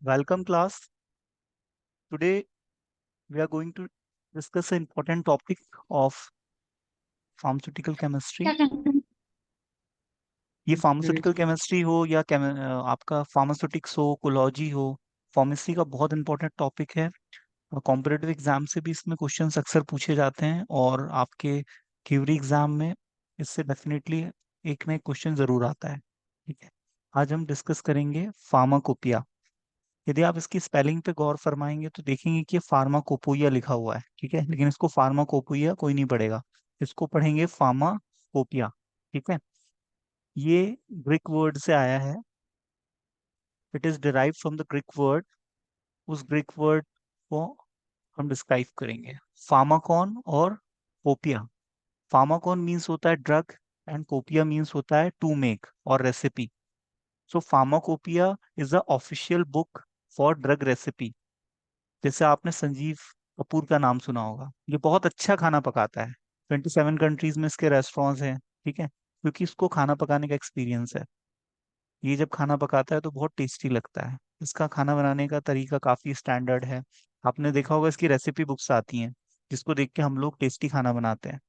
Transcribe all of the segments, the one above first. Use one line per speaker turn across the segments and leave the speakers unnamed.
Welcome class. Today we are going to discuss an important topic of pharmaceutical chemistry.
क्या करना है?
ये pharmaceutical chemistry हो या आपका फार्मास्यूटिक्स हो, कोलॉजी हो, फार्मेसी का बहुत इंपॉर्टेंट टॉपिक है। कॉम्पिटिटिव एग्जाम से भी इसमें क्वेश्चंस अक्सर पूछे जाते हैं और आपके थ्योरी एग्जाम में इससे डेफिनेटली एक ना एक क्वेश्चन जरूर आता है। ठीक है, आज हम डिस्कस करेंगे फार्माकोपिया। यदि आप इसकी स्पेलिंग पे गौर फरमाएंगे तो देखेंगे कि ये फार्माकोपोइया लिखा हुआ है। ठीक है, लेकिन इसको फार्माकोपोइया कोई नहीं पढ़ेगा, इसको पढ़ेंगे फार्माकोपिया। ठीक है, ये ग्रीक वर्ड से आया है। It is derive from the Greek word. उस ग्रीक वर्ड को हम डिस्क्राइब करेंगे, फार्माकॉन और कोपिया। फार्माकॉन मीन्स होता है ड्रग एंड कोपिया मीन्स होता है टू मेक और recipe. So pharmacopoeia is the official book for drug recipe. जैसे आपने संजीव कपूर का नाम सुना होगा, ये बहुत अच्छा खाना पकाता है। 27 कंट्रीज में इसके रेस्टोरेंट्स हैं। ठीक है, क्योंकि इसको खाना पकाने का एक्सपीरियंस है। ये जब खाना पकाता है तो बहुत टेस्टी लगता है। इसका खाना बनाने का तरीका काफी स्टैंडर्ड है। आपने देखा होगा इसकी रेसिपी बुक्स आती हैं, जिसको देख के हम लोग टेस्टी खाना बनाते हैं।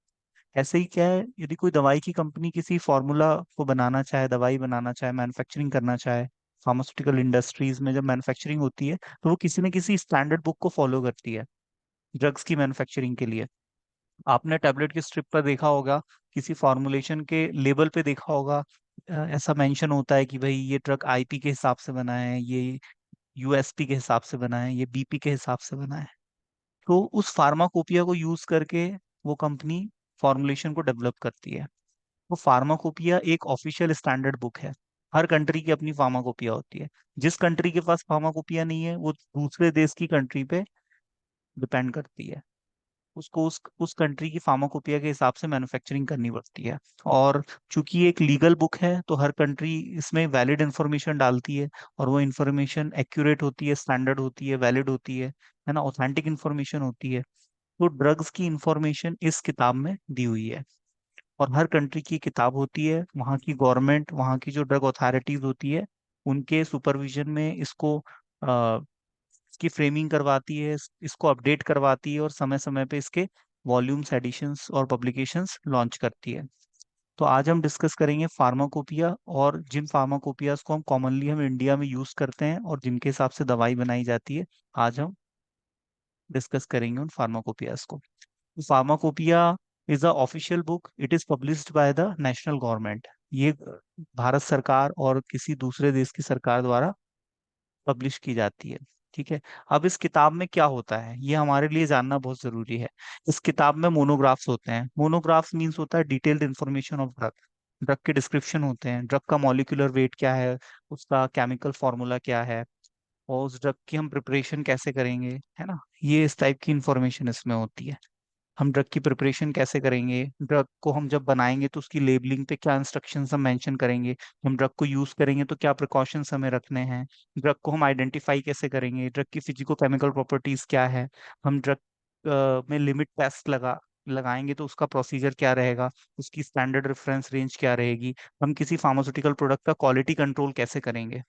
ऐसे ही क्या है, यदि कोई दवाई की कंपनी किसी फॉर्मूला को बनाना चाहे, दवाई बनाना चाहे, मैन्युफैक्चरिंग करना चाहे, फार्मास्यूटिकल इंडस्ट्रीज में जब मैन्युफैक्चरिंग होती है तो वो किसी न किसी स्टैंडर्ड बुक को फॉलो करती है ड्रग्स की मैन्युफैक्चरिंग के लिए। आपने टैबलेट की स्ट्रिप पर देखा होगा, किसी फॉर्मुलेशन के लेबल पे देखा होगा, ऐसा मेंशन होता है कि भाई ये ड्रग आईपी के हिसाब से बना है, ये यूएसपी के हिसाब से बना है, ये बीपी के हिसाब से बना है। तो उस फार्माकोपिया को यूज करके वो कंपनी फॉर्मुलेशन को डेवलप करती है। वो फार्माकोपिया एक ऑफिशियल स्टैंडर्ड बुक है। हर कंट्री की अपनी फार्माकोपिया होती है। जिस कंट्री के पास फार्माकोपिया नहीं है वो दूसरे देश की कंट्री पे डिपेंड करती है। उसको उस कंट्री की फार्माकोपिया के हिसाब से मैन्युफैक्चरिंग करनी पड़ती है। और चूंकि ये एक लीगल बुक है तो हर कंट्री इसमें वैलिड इंफॉर्मेशन डालती है, और वो इंफॉर्मेशन एक्यूरेट होती है, स्टैंडर्ड होती है, वैलिड होती है ना, ऑथेंटिक इंफॉर्मेशन होती है। तो ड्रग्स की इंफॉर्मेशन इस किताब में दी हुई है। और हर कंट्री की किताब होती है, वहाँ की गवर्नमेंट, वहाँ की जो ड्रग अथॉरिटीज होती है, उनके सुपरविजन में इसको इसकी फ्रेमिंग करवाती है, इसको अपडेट करवाती है और समय समय पे इसके वॉल्यूम्स, एडिशंस और पब्लिकेशंस लॉन्च करती है। तो आज हम डिस्कस करेंगे फार्माकोपिया, और जिन फार्माकोपियाज को हम इंडिया में यूज करते हैं और जिनके हिसाब से दवाई बनाई जाती है, आज हम डिस्कस करेंगे उन फार्माकोपियाज को। Pharmacopoeia is a official book. It is published by the national government. ये भारत सरकार और किसी दूसरे देश की सरकार द्वारा पब्लिश की जाती है। ठीक है, अब इस किताब में क्या होता है ये हमारे लिए जानना बहुत जरूरी है। इस किताब में मोनोग्राफ्स होते हैं। मोनोग्राफ्स मीन्स होता है detailed information of drug. Drug के डिस्क्रिप्शन होते हैं, ड्रग का मॉलिक्यूलर वेट क्या है, उसका केमिकल फॉर्मूला क्या है, और उस ड्रग की हम प्रिपरेशन कैसे करेंगे, है ना। ये इस टाइप की इंफॉर्मेशन इसमें होती है। हम ड्रग की प्रिपरेशन कैसे करेंगे, ड्रग को हम जब बनाएंगे तो उसकी लेबलिंग पे क्या इंस्ट्रक्शंस हम मेंशन करेंगे, हम ड्रग को यूज करेंगे तो क्या प्रिकॉशंस हमें रखने हैं, ड्रग को हम आइडेंटिफाई कैसे करेंगे, ड्रग की फिजिको केमिकल प्रॉपर्टीज क्या है, हम ड्रग में लिमिट टेस्ट लगाएंगे तो उसका प्रोसीजर क्या रहेगा, उसकी स्टैंडर्ड रेफरेंस रेंज क्या रहेगी, हम किसी फार्मास्यूटिकल प्रोडक्ट का क्वालिटी कंट्रोल कैसे करेंगे।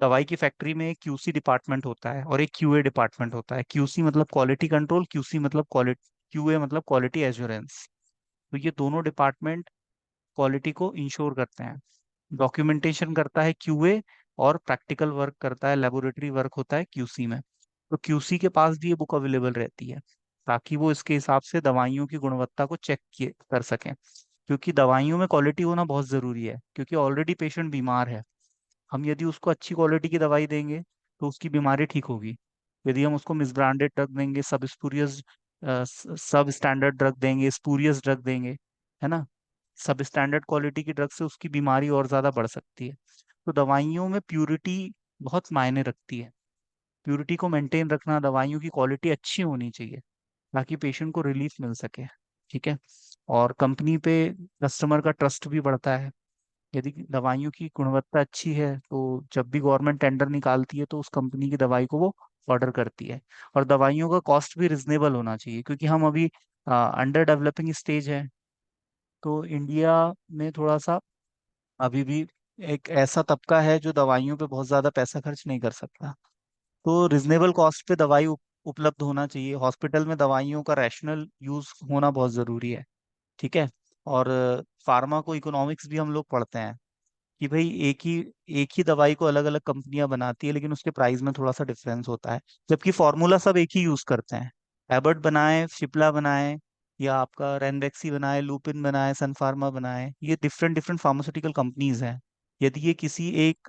दवाई की फैक्ट्री में एक क्यूसी डिपार्टमेंट होता है और एक क्यूए डिपार्टमेंट होता है। क्यूसी मतलब क्वालिटी कंट्रोल, क्यूसी मतलब क्वालिटी, क्यूए मतलब क्वालिटी एश्योरेंस। तो ये दोनों डिपार्टमेंट क्वालिटी को इंश्योर करते हैं। डॉक्यूमेंटेशन करता है क्यूए, और प्रैक्टिकल वर्क करता है, लेबोरेटरी वर्क होता है क्यूसी में। तो क्यूसी के पास भी ये बुक अवेलेबल रहती है, ताकि वो इसके हिसाब से दवाइयों की गुणवत्ता को चेक कर सकें। क्योंकि दवाइयों में क्वालिटी होना बहुत जरूरी है, क्योंकि ऑलरेडी पेशेंट बीमार है। हम यदि उसको अच्छी क्वालिटी की दवाई देंगे तो उसकी बीमारी ठीक होगी। यदि हम उसको मिसब्रांडेड ड्रग देंगे, सब स्पूरियस, सब स्टैंडर्ड ड्रग देंगे, स्पूरियस ड्रग देंगे, है ना, सब स्टैंडर्ड क्वालिटी की ड्रग से उसकी बीमारी और ज्यादा बढ़ सकती है। तो दवाइयों में प्यूरिटी बहुत मायने रखती है। प्यूरिटी को मेंटेन रखना, दवाइयों की क्वालिटी अच्छी होनी चाहिए ताकि पेशेंट को रिलीफ मिल सके। ठीक है, और कंपनी पे कस्टमर का ट्रस्ट भी बढ़ता है। यदि दवाइयों की गुणवत्ता अच्छी है तो जब भी गवर्नमेंट टेंडर निकालती है तो उस कंपनी की दवाई को वो ऑर्डर करती है। और दवाइयों का कॉस्ट भी रिजनेबल होना चाहिए, क्योंकि हम अभी अंडर डेवलपिंग स्टेज है। तो इंडिया में थोड़ा सा अभी भी एक ऐसा तबका है जो दवाइयों पे बहुत ज्यादा पैसा खर्च नहीं कर सकता। तो रिजनेबल कॉस्ट पे दवाई उपलब्ध होना चाहिए। हॉस्पिटल में दवाइयों का रैशनल यूज होना बहुत जरूरी है। ठीक है। और फार्मा को इकोनॉमिक्स भी हम लोग पढ़ते हैं कि भाई एक ही दवाई को अलग अलग कंपनियां बनाती है, लेकिन उसके प्राइस में थोड़ा सा डिफरेंस होता है। जबकि फॉर्मूला सब एक ही यूज करते हैं। एबट बनाए, शिप्ला बनाए, या आपका रेनबेक्सी बनाए, लूपिन बनाए, सन फार्मा बनाए, ये डिफरेंट डिफरेंट फार्मास्यूटिकल कंपनीज हैं। यदि ये किसी एक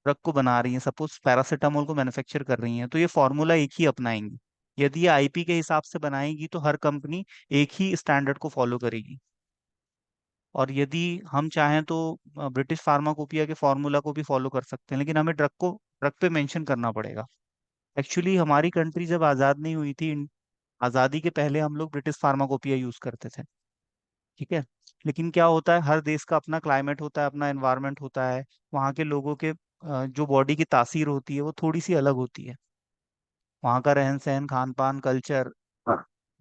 ड्रग को बना रही हैं, सपोज पैरासीटामोल को मैन्युफैक्चर कर रही हैं, तो ये फॉर्मूला एक ही अपनाएंगी। यदि ये आईपी के हिसाब से बनाएगी तो हर कंपनी एक ही स्टैंडर्ड को फॉलो करेगी। और यदि हम चाहें तो ब्रिटिश फार्माकोपिया के फॉर्मूला को भी फॉलो कर सकते हैं, लेकिन हमें ड्रग पे मेंशन करना पड़ेगा। एक्चुअली हमारी कंट्री जब आज़ाद नहीं हुई थी, आज़ादी के पहले हम लोग ब्रिटिश फार्माकोपिया यूज करते थे। ठीक है। लेकिन क्या होता है, हर देश का अपना क्लाइमेट होता है, अपना एनवायरनमेंट होता है। वहाँ के लोगों के जो बॉडी की तासीर होती है वो थोड़ी सी अलग होती है। वहाँ का रहन सहन, खान पान, कल्चर,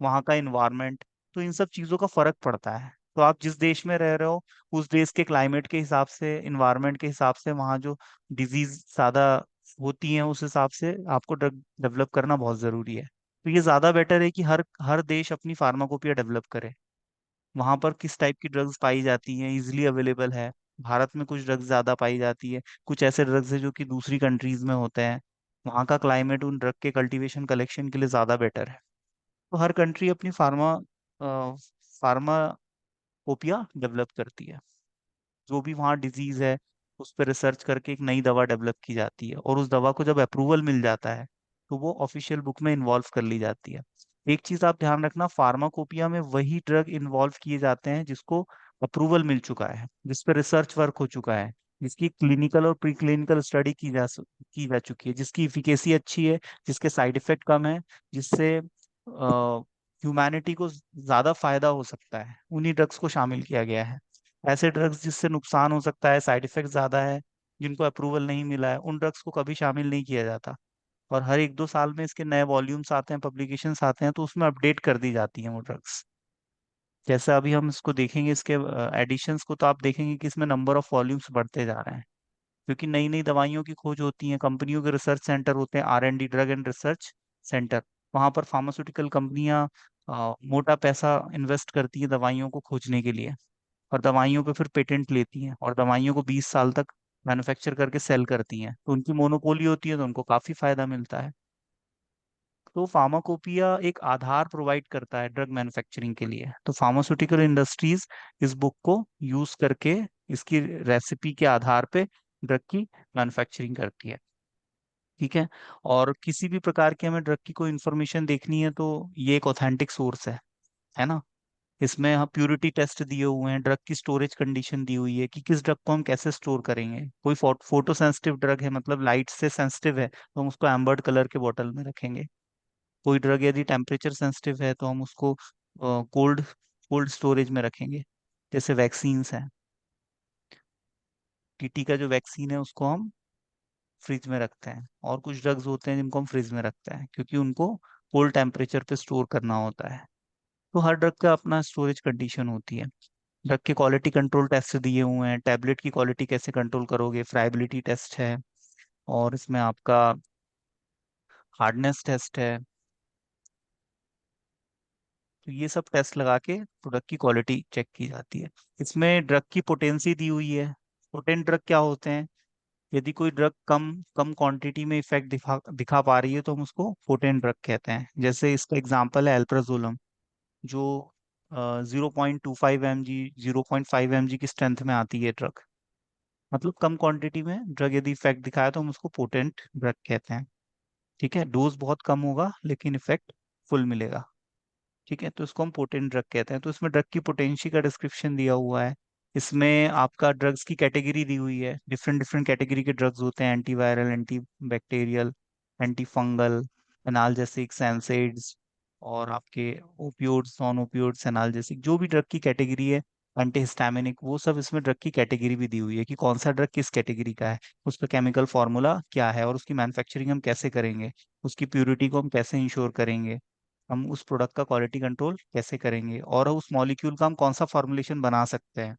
वहाँ का इन्वायरमेंट, तो इन सब चीज़ों का फर्क पड़ता है। तो आप जिस देश में रह रहे हो, उस देश के क्लाइमेट के हिसाब से, इन्वायरमेंट के हिसाब से, वहाँ जो डिजीज ज़्यादा होती हैं, उस हिसाब से आपको ड्रग डेवलप करना बहुत ज़रूरी है। तो ये ज़्यादा बेटर है कि हर हर देश अपनी फार्माकोपिया डेवलप करे। वहाँ पर किस टाइप की ड्रग्स पाई जाती हैं, इजिली अवेलेबल है। भारत में कुछ ड्रग्स ज़्यादा पाई जाती है, कुछ ऐसे ड्रग्स है जो कि दूसरी कंट्रीज में होते हैं। वहाँ का क्लाइमेट उन ड्रग के कल्टीवेशन कलेक्शन के लिए ज़्यादा बेटर है। तो हर कंट्री अपनी फार्माकोपिया डेवलप करती है। जो भी वहाँ डिजीज है, उस पर रिसर्च करके एक नई दवा डेवलप की जाती है, और उस दवा को जब अप्रूवल मिल जाता है तो वो ऑफिशियल बुक में इन्वॉल्व कर ली जाती है। एक चीज आप ध्यान रखना, फार्माकोपिया में वही ड्रग इन्वॉल्व किए जाते हैं जिसको अप्रूवल मिल चुका है, जिस पर रिसर्च वर्क हो चुका है, जिसकी क्लिनिकल और प्री क्लिनिकल स्टडी की जा चुकी है, जिसकी इफिकेसी अच्छी है, जिसके साइड इफेक्ट कम है, जिससे ह्यूमैनिटी को ज्यादा फायदा हो सकता है, उन्हीं ड्रग्स को शामिल किया गया है। ऐसे ड्रग्स जिससे नुकसान हो सकता है, साइड इफेक्ट ज्यादा है, जिनको अप्रूवल नहीं मिला है, उन ड्रग्स को कभी शामिल नहीं किया जाता। और हर एक दो साल में इसके नए वॉल्यूम्स आते हैं, पब्लिकेशंस आते हैं, तो उसमें अपडेट कर दी जाती हैं वो ड्रग्स। जैसे अभी हम इसको देखेंगे, इसके एडिशंस को, तो आप देखेंगे कि इसमें नंबर ऑफ वॉल्यूम्स बढ़ते जा रहे हैं, क्योंकि नई नई दवाइयों की खोज होती है। कंपनियों के रिसर्च सेंटर होते हैं, R&D, drug and research centre. वहाँ पर फार्मास्यूटिकल कंपनियां मोटा पैसा इन्वेस्ट करती हैं दवाइयों को खोजने के लिए, और दवाइयों पे फिर पेटेंट लेती हैं, और दवाइयों को 20 साल तक मैन्युफैक्चर करके सेल करती हैं, तो उनकी मोनोपोली होती है, तो उनको काफी फायदा मिलता है। तो फार्माकोपिया एक आधार प्रोवाइड करता है ड्रग मैन्युफैक्चरिंग के लिए। तो फार्मास्यूटिकल इंडस्ट्रीज इस बुक को यूज करके, इसकी रेसिपी के आधार पे ड्रग की मैन्युफैक्चरिंग करती है। ठीक है। और किसी भी प्रकार की हमें ड्रग की कोई इन्फॉर्मेशन देखनी है तो ये एक ऑथेंटिक सोर्स है ना। इसमें हम प्यूरिटी टेस्ट दिए हुए हैं, ड्रग की स्टोरेज कंडीशन दी हुई है कि किस ड्रग को हम कैसे स्टोर करेंगे। कोई फोटो सेंसिटिव ड्रग है, मतलब लाइट से सेंसिटिव है, तो हम उसको एम्बर्ड कलर के बॉटल में रखेंगे। कोई ड्रग यदि टेम्परेचर सेंसिटिव है तो हम उसको कोल्ड कोल्ड स्टोरेज में रखेंगे। जैसे वैक्सीन्स हैं, टीटी का जो वैक्सीन है उसको हम फ्रिज में रखते हैं, और कुछ ड्रग्स होते हैं जिनको हम फ्रिज में रखते हैं क्योंकि उनको कोल्ड टेम्परेचर पे स्टोर करना होता है। तो हर ड्रग का अपना स्टोरेज कंडीशन होती है। ड्रग के क्वालिटी कंट्रोल टेस्ट दिए हुए हैं, टैबलेट की क्वालिटी कैसे कंट्रोल करोगे, फ्राइबिलिटी टेस्ट है, और इसमें आपका हार्डनेस टेस्ट है। तो ये सब टेस्ट लगा के प्रोडक्ट की क्वालिटी चेक की जाती है। इसमें ड्रग की पोटेंसी दी हुई है। पोटेंट ड्रग क्या होते हैं? यदि कोई ड्रग कम कम क्वांटिटी में इफेक्ट दिखा दिखा पा रही है तो हम उसको पोटेंट ड्रग कहते हैं। जैसे इसका एग्जांपल है एल्प्राजोलम, जो 0.25 mg, 0.5 mg की स्ट्रेंथ में आती है ड्रग। मतलब कम क्वांटिटी में ड्रग यदि इफेक्ट दिखाए तो हम उसको पोटेंट ड्रग कहते हैं। ठीक है। डोज बहुत कम होगा लेकिन इफेक्ट फुल मिलेगा। ठीक है। तो इसको हम पोटेंट ड्रग कहते हैं। तो इसमें ड्रग की पोटेंसी का डिस्क्रिप्शन दिया हुआ है। इसमें आपका ड्रग्स की कैटेगरी दी हुई है, डिफरेंट डिफरेंट कैटेगरी के ड्रग्स होते हैं, antiviral, anti bacterial, anti fungal, analgesics, NSAIDs, और आपके ओपियोड्स, नॉन ओपियोड्स, एनाल्जेसिक, जो भी ड्रग की कैटेगरी है, एंटीहिस्टामिनिक, वो सब इसमें ड्रग की कैटेगरी भी दी हुई है कि कौन सा ड्रग किस कैटेगरी का है, उसका केमिकल फॉर्मूला क्या है, और उसकी मैन्युफैक्चरिंग हम कैसे करेंगे, उसकी प्योरिटी को हम कैसे इंश्योर करेंगे, हम उस प्रोडक्ट का क्वालिटी कंट्रोल कैसे करेंगे, और उस मॉलिक्यूल का हम कौन सा फॉर्मुलेशन बना सकते हैं,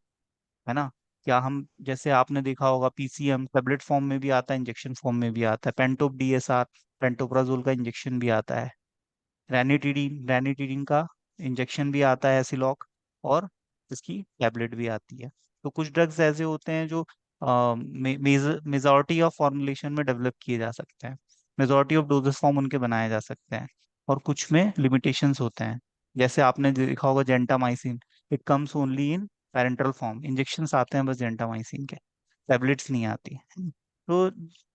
है ना। क्या हम, जैसे आपने देखा होगा पीसीएम टेबलेट फॉर्म में भी आता है, इंजेक्शन फॉर्म में भी आता है, पेंटोप डीएसआर पेंटोप्राजोल का इंजेक्शन भी आता है, रैनिटीडीन का इंजेक्शन भी आता है, एसिलॉक, और इसकी टैबलेट भी आती है। तो कुछ ड्रग्स ऐसे होते हैं जो मेजॉरिटी ऑफ फॉर्मुलेशन में डेवलप किए जा सकते हैं, मेजॉरिटी ऑफ डोजेस फॉर्म उनके बनाए जा सकते हैं, और कुछ में लिमिटेशंस होते हैं। जैसे आपने देखा होगा gentamicin, it comes only in parental form, injections आते हैं बस जेंटामाइसिन के, टैबलेट्स नहीं आती। तो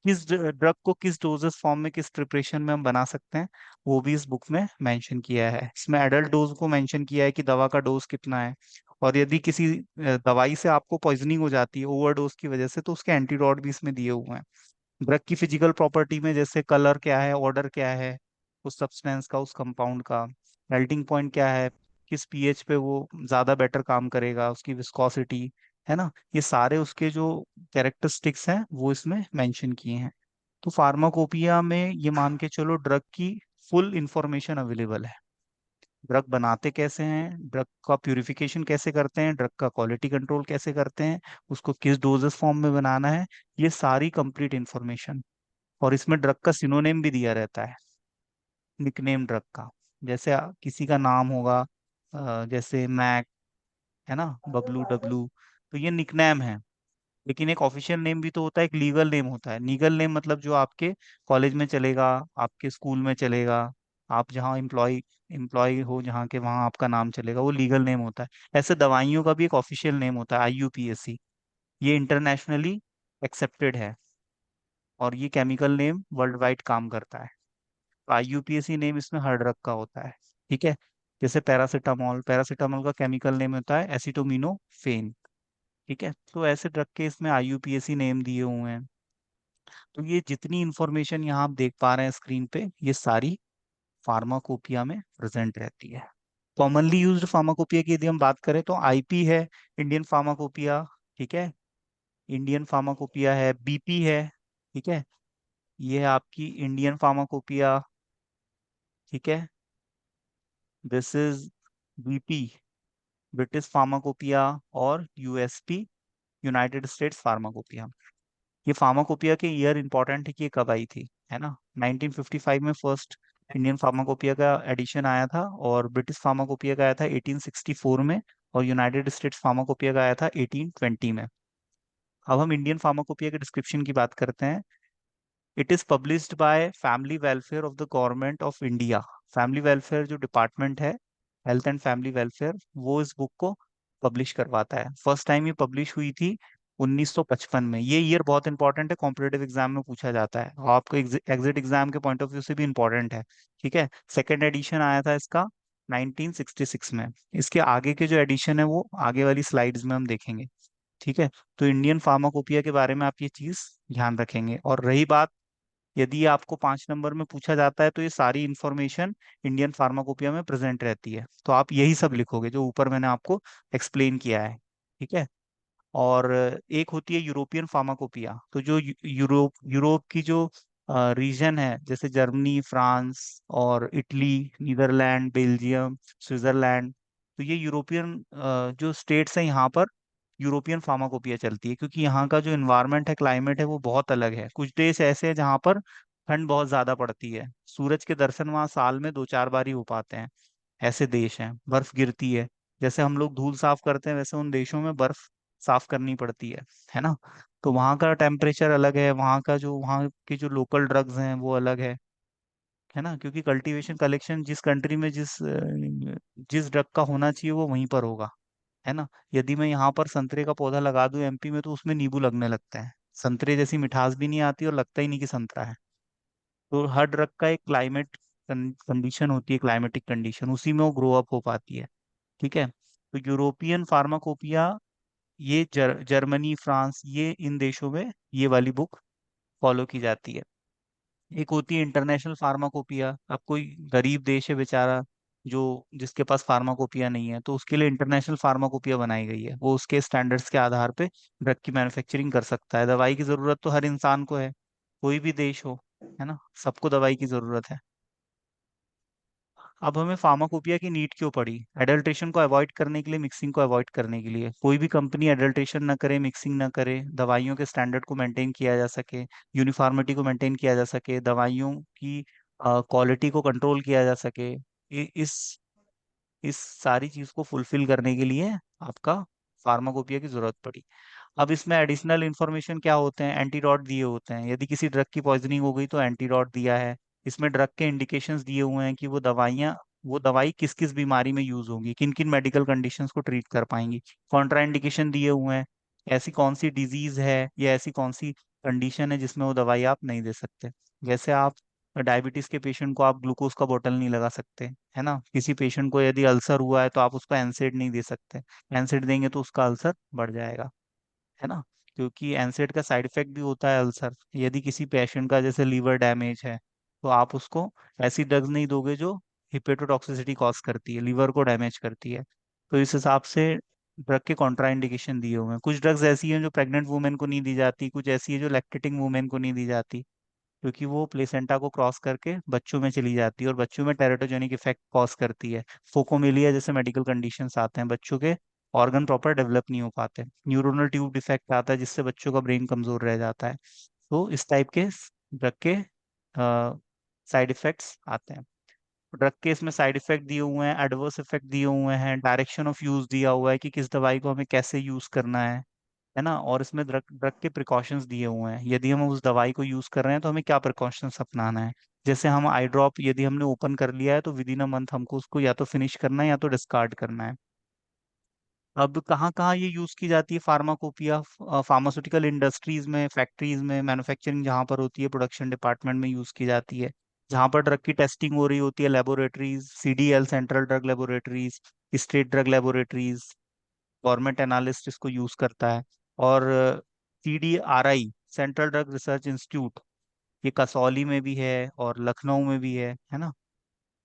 किस ड्रग को किस डोजेस फॉर्म में किस प्रिपरेशन में हम बना सकते हैं, वो भी इस बुक में मेंशन किया है। इसमें एडल्ट डोज को मेंशन किया है कि दवा का डोज कितना है, और यदि किसी दवाई से आपको पॉइजनिंग हो जाती है ओवरडोज की वजह से, तो उसके एंटीडोट भी इसमें दिए हुए हैं। ड्रग की फिजिकल प्रॉपर्टी में जैसे कलर क्या है, ऑर्डर क्या है उस सब्सटेंस का, उस कंपाउंड का, मेल्टिंग पॉइंट क्या है, किस पीएच पे वो ज्यादा बेटर काम करेगा, उसकी विस्कोसिटी, है ना, ये सारे उसके जो कैरेक्टरिस्टिक्स हैं वो इसमें मेंशन किए हैं। तो फार्माकोपिया में ये मान के चलो ड्रग की फुल इंफॉर्मेशन अवेलेबल है। ड्रग बनाते कैसे हैं, ड्रग का प्यूरिफिकेशन कैसे करते हैं, ड्रग का क्वालिटी कंट्रोल कैसे करते हैं, उसको किस डोजेस फॉर्म में बनाना है, ये सारी कंप्लीट इंफॉर्मेशन। और इसमें ड्रग का सिनोनेम भी दिया रहता है, निकनेम ड्रग का। जैसे किसी का नाम होगा, जैसे मैक, है ना, बबलू, डब्लू, तो ये निकनेम है। लेकिन एक ऑफिशियल नेम भी तो होता है, एक लीगल नेम होता है। लीगल नेम मतलब जो आपके कॉलेज में चलेगा, आपके स्कूल में चलेगा, आप जहाँ एम्प्लॉय हो जहाँ के, वहाँ आपका नाम चलेगा, वो लीगल नेम होता है। ऐसे दवाइयों का भी एक ऑफिशियल नेम होता है, आईयूपीएसी। ये इंटरनेशनली एक्सेप्टेड है, और ये केमिकल नेम वर्ल्ड वाइड काम करता है। तो आईयूपीएसी नेम इसमें हर ड्रग का होता है, ठीक है। जैसे पैरासीटामोल, पैरासीटामोल का केमिकल नेम होता है एसिटोमिनोफेन, ठीक है। तो ऐसे ड्रग के इसमें आईयूपीएसी नेम दिए हुए हैं। तो ये जितनी इंफॉर्मेशन यहाँ आप देख पा रहे हैं स्क्रीन पे, ये सारी फार्माकोपिया में प्रेजेंट रहती है। कॉमनली यूज्ड फार्माकोपिया की यदि हम बात करें तो आईपी है, इंडियन फार्माकोपिया, ठीक है। इंडियन फार्माकोपिया है, बीपी है, ठीक है। ये है आपकी इंडियन फार्माकोपिया, ठीक है। This is BP, British pharmacopoeia, और यूएसपी, यूनाइटेड स्टेट्स फार्माकोपिया। ये फार्माकोपिया के ईयर इंपॉर्टेंट है कि ये कब आई थी, है ना। 1955 में फर्स्ट इंडियन फार्माकोपिया का एडिशन आया था, और ब्रिटिश फार्माकोपिया का आया था 1864 में, और यूनाइटेड स्टेट्स फार्माकोपिया का आया था 1820 में। अब हम इंडियन फार्माकोपिया के डिस्क्रिप्शन की बात करते हैं। It is published by family welfare of the government of India. Family welfare जो डिपार्टमेंट है, हेल्थ एंड फैमिली वेलफेयर, वो इस बुक को पब्लिश करवाता है। फर्स्ट टाइम ये पब्लिश हुई थी 1955 में। ये ईयर बहुत इंपॉर्टेंट है, कॉम्पिटेटिव एग्जाम में पूछा जाता है, और आपको एग्जिट एग्जाम के पॉइंट ऑफ व्यू से भी इंपॉर्टेंट है, ठीक है। सेकेंड एडिशन आया था इसका 1966 में। इसके आगे के जो एडिशन है वो आगे वाली स्लाइड्स में हम देखेंगे, ठीक है। तो इंडियन फार्माकोपिया के बारे में आप ये चीज ध्यान रखेंगे। और रही बात, यदि आपको 5 नंबर में पूछा जाता है तो ये सारी इंफॉर्मेशन इंडियन फार्माकोपिया में प्रेजेंट रहती है, तो आप यही सब लिखोगे जो ऊपर मैंने आपको एक्सप्लेन किया है, ठीक है। और एक होती है यूरोपियन फार्माकोपिया। तो जो यूरोप यूरोप की जो रीजन है, जैसे जर्मनी, फ्रांस, और इटली, नीदरलैंड, बेल्जियम, स्विट्जरलैंड, तो ये यूरोपियन जो स्टेट्स हैं, यहाँ पर यूरोपियन फार्माकोपिया चलती है, क्योंकि यहाँ का जो इन्वायरमेंट है, क्लाइमेट है, वो बहुत अलग है। कुछ देश ऐसे हैं जहाँ पर ठंड बहुत ज्यादा पड़ती है, सूरज के दर्शन वहाँ साल में 2-4 बार ही हो पाते हैं। ऐसे देश हैं, बर्फ गिरती है, जैसे हम लोग धूल साफ करते हैं वैसे उन देशों में बर्फ साफ करनी पड़ती है ना। तो वहाँ का टेम्परेचर अलग है, वहाँ का जो वहाँ के जो लोकल ड्रग्स हैं वो अलग है ना, क्योंकि कल्टीवेशन कलेक्शन जिस कंट्री में जिस ड्रग का होना चाहिए वो वहीं पर होगा, है ना। यदि मैं यहाँ पर संतरे का पौधा लगा दूं एमपी में, तो उसमें नींबू लगने लगते हैं, संतरे जैसी मिठास भी नहीं आती और लगता ही नहीं कि संतरा है। तो हर ड्रग का एक क्लाइमेट कंडीशन होती है, क्लाइमेटिक कंडीशन, उसी में वो ग्रो अप हो पाती है, ठीक है। तो यूरोपियन फार्माकोपिया, ये जर्मनी, फ्रांस, ये इन देशों में ये वाली बुक फॉलो की जाती है। एक होती है इंटरनेशनल फार्माकोपिया। अब कोई गरीब देश है बेचारा, जो जिसके पास फार्माकोपिया नहीं है, तो उसके लिए इंटरनेशनल फार्माकोपिया बनाई गई है। वो उसके स्टैंडर्ड्स के आधार पे ड्रग की मैन्युफैक्चरिंग कर सकता है। दवाई की जरूरत तो हर इंसान को है, कोई भी देश हो, है ना, सबको दवाई की जरूरत है। अब हमें फार्माकोपिया की नीड क्यों पड़ी? एडल्ट्रेशन को अवॉइड करने के लिए, मिक्सिंग को अवॉइड करने के लिए। कोई भी कंपनी एडल्ट्रेशन ना करे, मिक्सिंग ना करे, दवाइयों के स्टैंडर्ड को मेंटेन किया जा सके, यूनिफॉर्मिटी को मेंटेन किया जा सके, दवाइयों की क्वालिटी को कंट्रोल किया जा सके। इस सारी चीज को फुलफिल करने के लिए आपका फार्माकोपिया की जरूरत पड़ी। अब इसमें एडिशनल इंफॉर्मेशन क्या होते हैं? एंटीडॉट दिए होते हैं, यदि किसी ड्रग की पॉइजनिंग हो गई तो एंटीडॉट दिया है। इसमें ड्रग के इंडिकेशंस दिए हुए हैं कि वो दवाई किस किस बीमारी में यूज होगी, किन किन मेडिकल कंडीशंस को ट्रीट कर पाएंगी। कॉन्ट्रा इंडिकेशन दिए हुए हैं, ऐसी कौन सी डिजीज है या ऐसी कौन सी कंडीशन है जिसमें वो दवाई आप नहीं दे सकते। जैसे आप डायबिटीज के पेशेंट को आप ग्लूकोज का बोतल नहीं लगा सकते, है ना। किसी पेशेंट को यदि अल्सर हुआ है तो आप उसको एनसेड नहीं दे सकते, एनसेड देंगे तो उसका अल्सर बढ़ जाएगा, है ना। क्योंकि एनसेड का साइड इफेक्ट भी होता है अल्सर। यदि किसी पेशेंट का जैसे लीवर डैमेज है तो आप उसको ऐसी ड्रग्स नहीं दोगे जो हिपेटोटॉक्सिसिटी कॉज करती है, लीवर को डैमेज करती है। तो इस हिसाब से ड्रग के कॉन्ट्रा इंडिकेशन दिए हुए हैं। कुछ ड्रग्स ऐसी हैं जो प्रेग्नेंट वुमेन को नहीं दी जाती, कुछ ऐसी है जो लैक्टेटिंग वुमेन को नहीं दी जाती, क्योंकि वो प्लेसेंटा को क्रॉस करके बच्चों में चली जाती है और बच्चों में टेरेटोजेनिक इफेक्ट कॉज करती है। फोकोमेलिया जैसे मेडिकल कंडीशंस आते हैं, बच्चों के ऑर्गन प्रॉपर डेवलप नहीं हो पाते। न्यूरोनल ट्यूब डिफेक्ट आता है जिससे बच्चों का ब्रेन कमजोर रह जाता है। तो इस टाइप के ड्रग के साइड इफेक्ट्स आते हैं। ड्रग के इसमें साइड इफेक्ट दिए हुए हैं, एडवर्स इफेक्ट दिए हुए हैं, डायरेक्शन ऑफ यूज दिया हुआ है कि किस दवाई को हमें कैसे यूज करना है ना। और इसमें ड्रग ड्रग के प्रिकॉशंस दिए हुए हैं, यदि हम उस दवाई को यूज कर रहे हैं तो हमें क्या प्रिकॉशंस अपनाना है। जैसे हम आई ड्रॉप यदि हमने ओपन कर लिया है तो विद इन अ मंथ हमको उसको या तो फिनिश करना है या तो डिस्कार्ड करना है। अब कहाँ कहाँ ये यूज की जाती है फार्माकोपिया? फार्मास्यूटिकल इंडस्ट्रीज में, फैक्ट्रीज में, मैन्युफैक्चरिंग जहाँ पर होती है, प्रोडक्शन डिपार्टमेंट में यूज की जाती है। जहाँ पर ड्रग की टेस्टिंग हो रही होती है, laboratories, CDL central drug laboratories, state drug laboratories, government analyst इसको यूज करता है। और CDRI central drug research institute, ये कसौली में भी है और लखनऊ में भी है ना।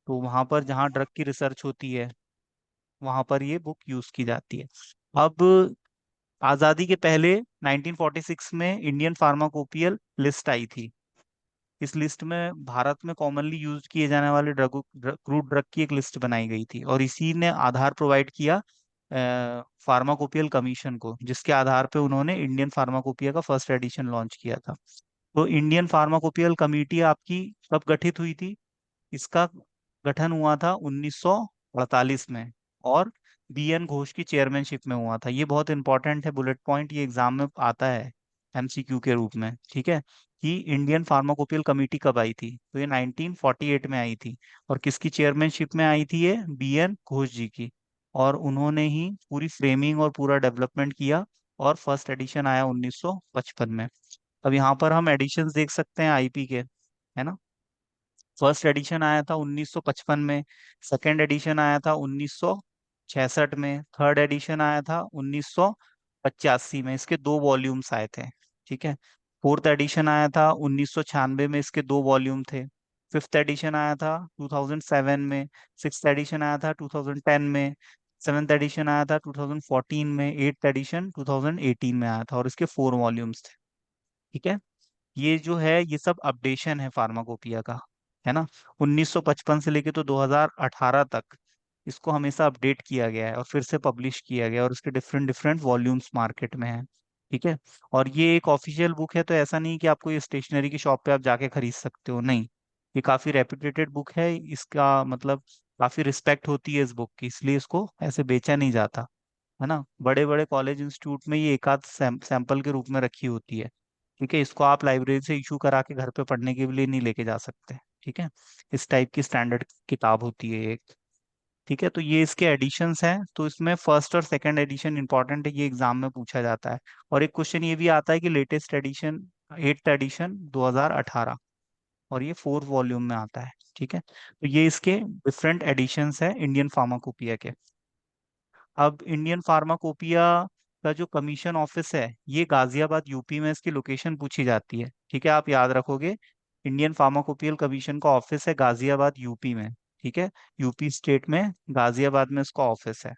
तो वहां पर जहाँ ड्रग की रिसर्च होती है वहां पर ये बुक यूज की जाती है। अब आजादी के पहले 1946 में इंडियन फार्माकोपियल लिस्ट आई थी। इस लिस्ट में भारत में कॉमनली यूज किए जाने वाले क्रूड ड्रग की एक लिस्ट बनाई गई थी और इसी ने आधार प्रोवाइड किया फार्माकोपियल कमीशन को, जिसके आधार पे उन्होंने इंडियन फार्माकोपिया का फर्स्ट एडिशन लॉन्च किया था। तो इंडियन फार्माकोपियल कमेटी आपकी कब गठित हुई थी? इसका गठन हुआ था 1948 में, और बीएन घोष की चेयरमैनशिप में हुआ था। ये बहुत इंपॉर्टेंट है बुलेट पॉइंट, ये एग्जाम में आता है एमसीक्यू के रूप में, ठीक है। कि इंडियन फार्माकोपियल कमेटी कब आई थी? तो ये 1948 में आई थी। और किसकी चेयरमैनशिप में आई थी? ये बीएन घोष जी की। और उन्होंने ही पूरी फ्रेमिंग और पूरा डेवलपमेंट किया, और फर्स्ट एडिशन आया 1955 में। अब यहाँ पर हम एडिशंस देख सकते हैं आईपी के, है ना। फर्स्ट एडिशन आया था 1955 में, सेकंड एडिशन आया था 1966 में, थर्ड एडिशन आया था 1985 में, इसके दो वॉल्यूम्स आए थे, ठीक है। फोर्थ एडिशन आया था 1996 में, इसके दो वॉल्यूम थे। फिफ्थ एडिशन आया था 2007 में, सिक्स्थ एडिशन आया था 2010 में, सेवेंथ एडिशन आया था 2014 में, एट्थ एडिशन 2018 में आया था, और इसके फोर वॉल्यूम्स थे, ठीक है। ये जो है ये सब अपडेशन है फार्माकोपिया का, है ना। 1955 से लेके तो 2018 तक इसको हमेशा अपडेट किया गया है और फिर से पब्लिश किया गया है, और इसके डिफरेंट डिफरेंट वॉल्यूम्स मार्केट में हैं, ठीक है। और ये एक ऑफिशियल बुक है, तो ऐसा नहीं कि आपको ये स्टेशनरी की शॉप पे आप जाके खरीद सकते हो, नहीं। ये काफी रेप्यूटेड बुक है, इसका मतलब काफी रिस्पेक्ट होती है इस बुक की, इसलिए इसको ऐसे बेचा नहीं जाता, है ना। बड़े बड़े कॉलेज इंस्टीट्यूट में ये एक आध सैंपल के रूप में रखी होती है, ठीक है। इसको आप लाइब्रेरी से इशू करा के घर पे पढ़ने के लिए नहीं लेके जा सकते, ठीक है। इस टाइप की स्टैंडर्ड किताब होती है एक, ठीक है। तो ये इसके एडिशंस हैं, तो इसमें फर्स्ट और सेकंड एडिशन इंपॉर्टेंट है, ये एग्जाम में पूछा जाता है। और एक क्वेश्चन ये भी आता है कि लेटेस्ट एडिशन, एट्थ एडिशन 2018, और ये फोर्थ वॉल्यूम में आता है, ठीक है। तो ये इसके डिफरेंट एडिशंस है इंडियन फार्माकोपिया के। अब इंडियन फार्माकोपिया का जो कमीशन ऑफिस है ये गाजियाबाद यूपी में इसकी लोकेशन पूछी जाती है, ठीक है। आप याद रखोगे, इंडियन फार्माकोपियल कमीशन का ऑफिस है गाजियाबाद यूपी में, ठीक है। यूपी स्टेट में गाजियाबाद में इसका ऑफिस है।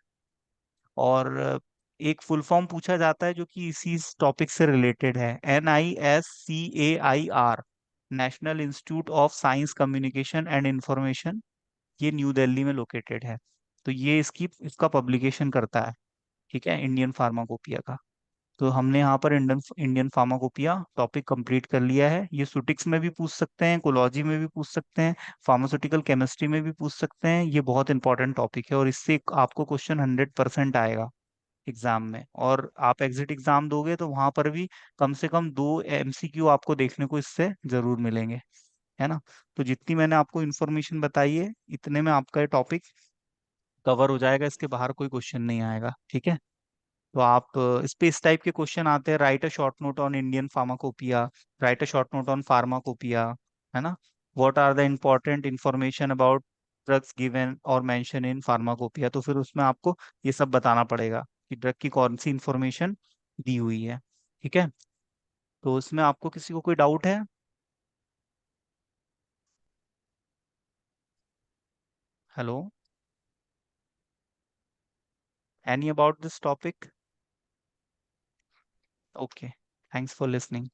और एक फुल फॉर्म पूछा जाता है जो कि इसी टॉपिक से रिलेटेड है, NISCAIR, national institute of science communication and information ये न्यू दिल्ली में लोकेटेड है। तो ये इसका पब्लिकेशन करता है, ठीक है, इंडियन फार्माकोपिया का। तो हमने यहाँ पर Indian Indian pharmacopoeia topic complete कर लिया है। ये सुटिक्स में भी पूछ सकते हैं, कोलॉजी में भी पूछ सकते हैं, फार्मास्यूटिकल केमिस्ट्री में भी पूछ सकते हैं। ये बहुत इंपॉर्टेंट टॉपिक है और इससे आपको क्वेश्चन 100% आएगा एग्जाम में। और आप एग्जिट एग्जाम दोगे तो वहां पर भी कम से कम 2 MCQ आपको देखने को इससे जरूर मिलेंगे, है ना। तो जितनी मैंने आपको इन्फॉर्मेशन बताई है, इतने में आपका ये टॉपिक कवर हो जाएगा, इसके बाहर कोई क्वेश्चन नहीं आएगा, ठीक है। तो आप इस पे इस टाइप के क्वेश्चन आते हैं, write a short note on Indian pharmacopoeia, write a short note on pharmacopoeia, है ना। What are the important information about drugs given और मेंशन इन फार्माकोपिया। तो फिर उसमें आपको ये सब बताना पड़ेगा कि ड्रग की कौन सी इंफॉर्मेशन दी हुई है, ठीक है। तो इसमें आपको किसी को कोई डाउट है? Hello, any about this topic? Okay, thanks for listening.